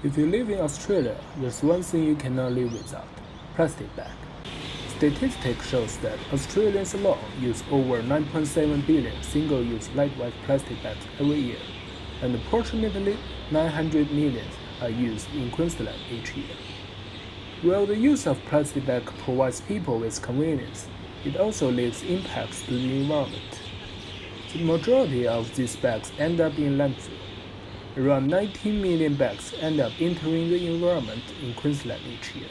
If you live in Australia, there's one thing you cannot live without: plastic bag. Statistics shows that Australians alone use over 9.7 billion single-use lightweight plastic bags every year, and approximately 900 million are used in Queensland each year. While the use of plastic bag provides people with convenience, it also leaves impacts to the environment. The majority of these bags end up in landfill. Around 19 million bags end up entering the environment in Queensland each year.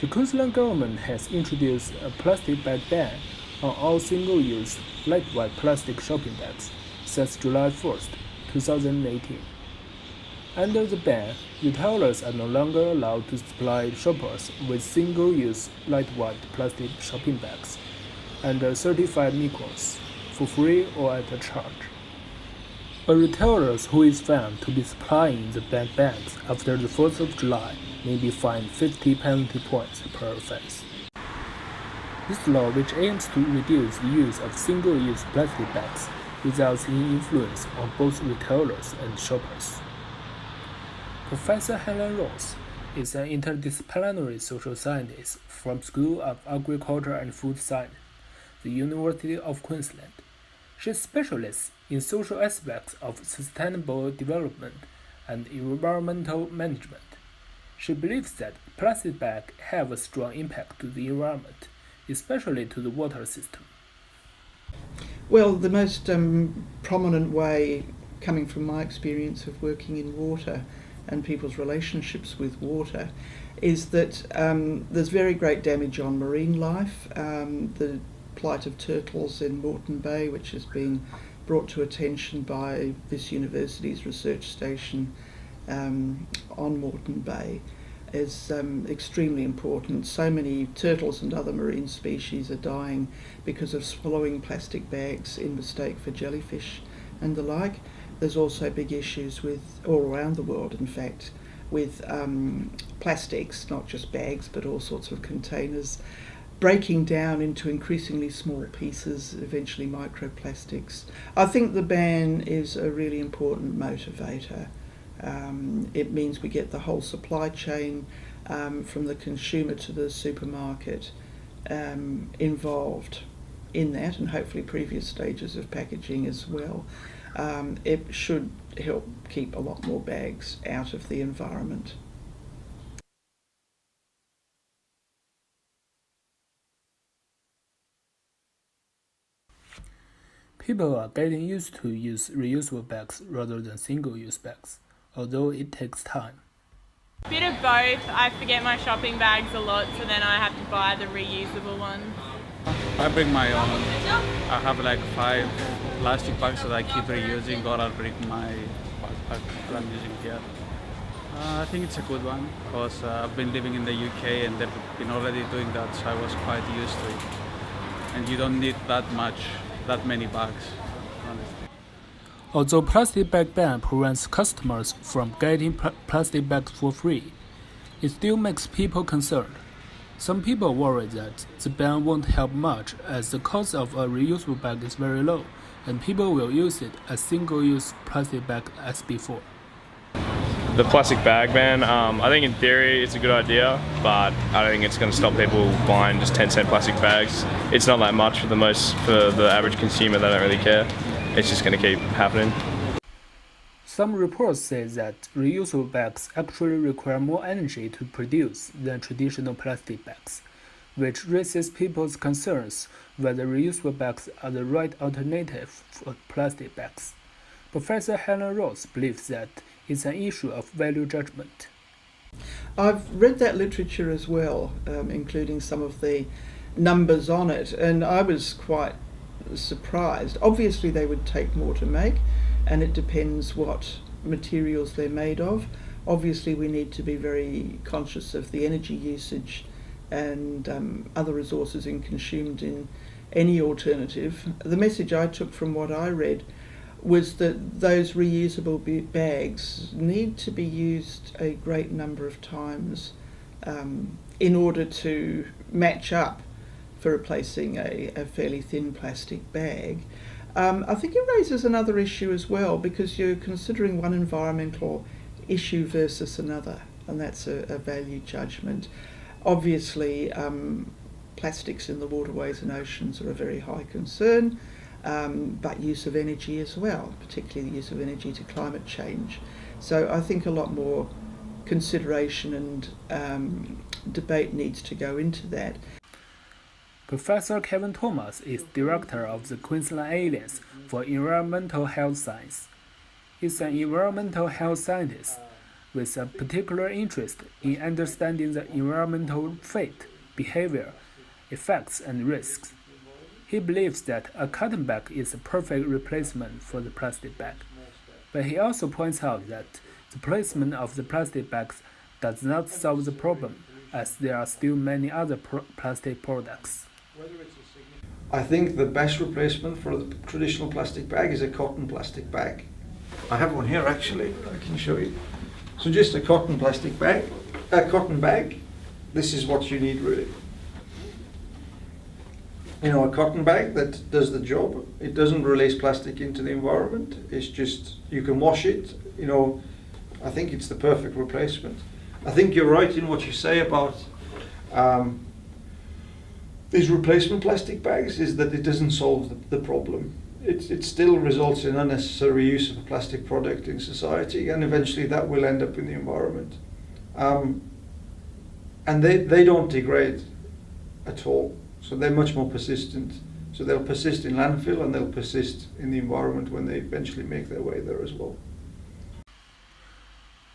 The Queensland government has introduced a plastic bag ban on all single-use, lightweight plastic shopping bags since July 1, 2018. Under the ban, retailers are no longer allowed to supply shoppers with single-use, lightweight plastic shopping bags under certified microns for free or at a charge. A retailer who is found to be supplying the banned bags after the 4th of July may be fined 50 penalty points per offense. This law, which aims to reduce the use of single-use plastic bags, results in influence on both retailers and shoppers. Professor Helen Ross is an interdisciplinary social scientist from School of Agriculture and Food Science, the University of Queensland. She specializes in social aspects of sustainable development and environmental management. She believes that plastic bags have a strong impact to the environment, especially to the water system. Well, the most prominent way, coming from my experience of working in water and people's relationships with water, is that there's very great damage on marine life. The plight of turtles in Moreton Bay, which has been brought to attention by this university's research station on Moreton Bay, is extremely important. So many turtles and other marine species are dying because of swallowing plastic bags in mistake for jellyfish and the like. There's also big issues with, all around the world in fact, with plastics, not just bags but all sorts of containers, breaking down into increasingly small pieces, eventually microplastics. I think the ban is a really important motivator. It means we get the whole supply chain from the consumer to the supermarket involved in that, and hopefully previous stages of packaging as well. It should help keep a lot more bags out of the environment. People are getting used to use reusable bags rather than single-use bags, although it takes time. Bit of both. I forget my shopping bags a lot, so then I have to buy the reusable ones. I bring my own. I have like 5 plastic bags that I keep reusing, or I'll bring my backpack that I'm using here. I think it's a good one because I've been living in the UK and they've been already doing that, so I was quite used to it. And you don't need that many bags, honestly. Although plastic bag ban prevents customers from getting plastic bags for free, it still makes people concerned. Some people worry that the ban won't help much as the cost of a reusable bag is very low, and people will use it as single-use plastic bag as before. The plastic bag ban, I think in theory it's a good idea, but I don't think it's going to stop people buying just 10-cent plastic bags. It's not that much for the average consumer. They don't really care. It's just going to keep happening. Some reports say that reusable bags actually require more energy to produce than traditional plastic bags, which raises people's concerns whether reusable bags are the right alternative for plastic bags. Professor Helen Ross believes that it's an issue of value judgment. I've read that literature as well, including some of the numbers on it, and I was quite surprised. Obviously they would take more to make, and it depends what materials they're made of. Obviously we need to be very conscious of the energy usage and other resources consumed in any alternative. The message I took from what I read was that those reusable bags need to be used a great number of times in order to match up for replacing a fairly thin plastic bag. I think it raises another issue as well, because you're considering one environmental issue versus another, and that's a value judgment. Obviously, plastics in the waterways and oceans are a very high concern, but use of energy as well, particularly the use of energy to climate change. So I think a lot more consideration and debate needs to go into that. Professor Kevin Thomas is director of the Queensland Alliance for Environmental Health Science. He's an environmental health scientist with a particular interest in understanding the environmental fate, behavior, effects, and risks. He believes that a cotton bag is a perfect replacement for the plastic bag, but he also points out that the placement of the plastic bags does not solve the problem, as there are still many other plastic products. I think the best replacement for the traditional plastic bag is a cotton plastic bag. I have one here actually, I can show you. So just a cotton plastic bag, a cotton bag, this is what you need really. You know, a cotton bag that does the job. It doesn't release plastic into the environment, it's just, you can wash it, you know, I think it's the perfect replacement. I think you're right in what you say about these replacement plastic bags, is that it doesn't solve the problem. It still results in unnecessary use of a plastic product in society, and eventually that will end up in the environment. And they don't degrade at all, so they're much more persistent. So they'll persist in landfill and they'll persist in the environment when they eventually make their way there as well.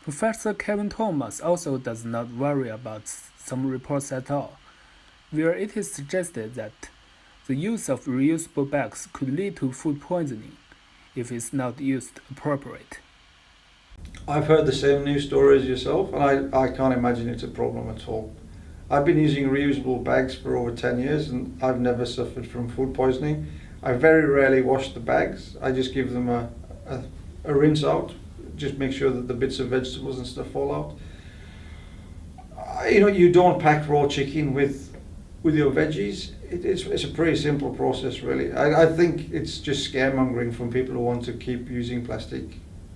Professor Kevin Thomas also does not worry about some reports at all, where it is suggested that the use of reusable bags could lead to food poisoning if it's not used appropriately. I've heard the same news story as yourself, and I can't imagine it's a problem at all. I've been using reusable bags for over 10 years and I've never suffered from food poisoning. I very rarely wash the bags. I just give them a rinse out, just make sure that the bits of vegetables and stuff fall out. You know, you don't pack raw chicken with your veggies. It's a pretty simple process really. I think it's just scaremongering from people who want to keep using plastic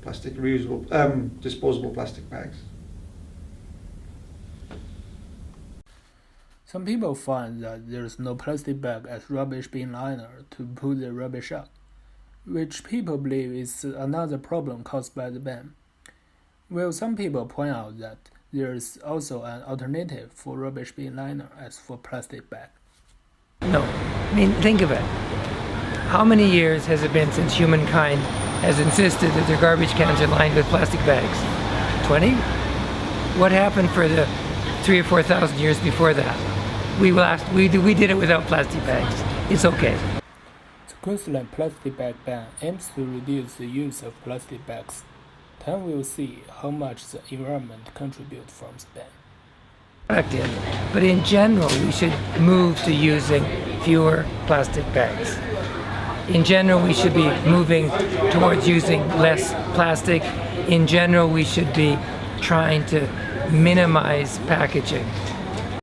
reusable, disposable plastic bags. Some people find that there's no plastic bag as rubbish bin liner to put their rubbish out, which people believe is another problem caused by the ban. While some people point out that there is also an alternative for rubbish bin liner as for plastic bag. No. I mean, think of it. How many years has it been since humankind has insisted that their garbage cans are lined with plastic bags? 20? What happened for the 3,000 or 4,000 years before that? We did it without plastic bags. It's okay. The Queensland plastic bag ban aims to reduce the use of plastic bags. Time will see how much the environment contributes from the ban. But in general, we should move to using fewer plastic bags. In general, we should be moving towards using less plastic. In general, we should be trying to minimize packaging.